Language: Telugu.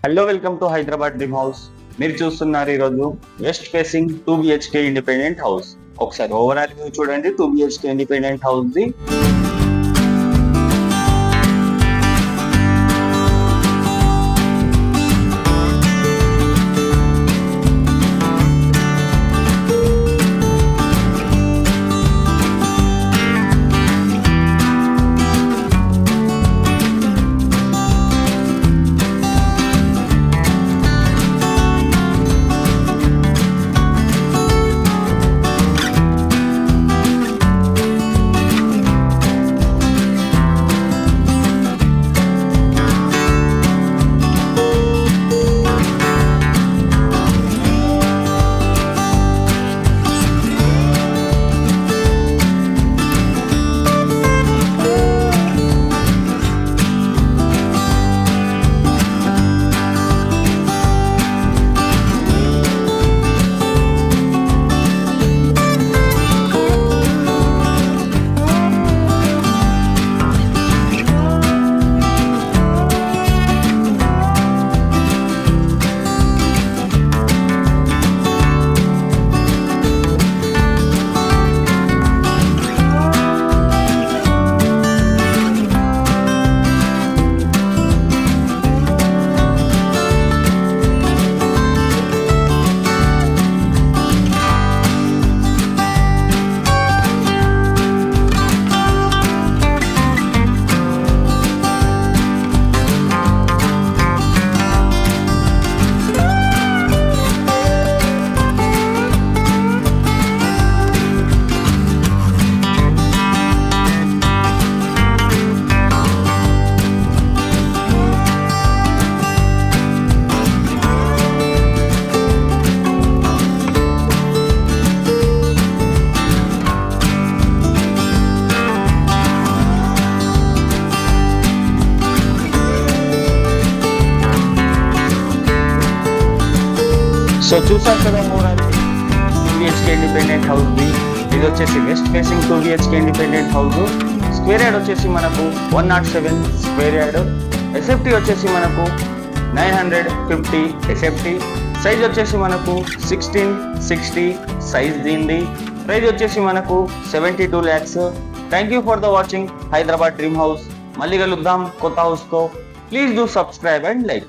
Hello, welcome to Hyderabad dream house. మీరు చూస్తున్నారు ఈరోజు west facing 2 BHK independent house. ఒకసారి ఓవరాల్ వ్యూ చూడండి 2 BHK independent house the. So చూసారు కదా overall 2 BHK independent house the. ఇది వచ్చేసి west facing 2 BHK independent house. Square yard వచ్చేసి మనకు 107 స్క్వేర్ యార్డ్. ఎస్ఎఫ్టీ వచ్చేసి మనకు 950 ఎస్ఎఫ్టీ. సైజ్ వచ్చేసి మనకు 1660 సైజ్ దీనిది. ప్రైజ్ వచ్చేసి మనకు 72 lakhs. Thank you for the watching Hyderabad dream house. మళ్ళీ కలుద్దాం కొత్త హౌస్తో. Please do subscribe and like.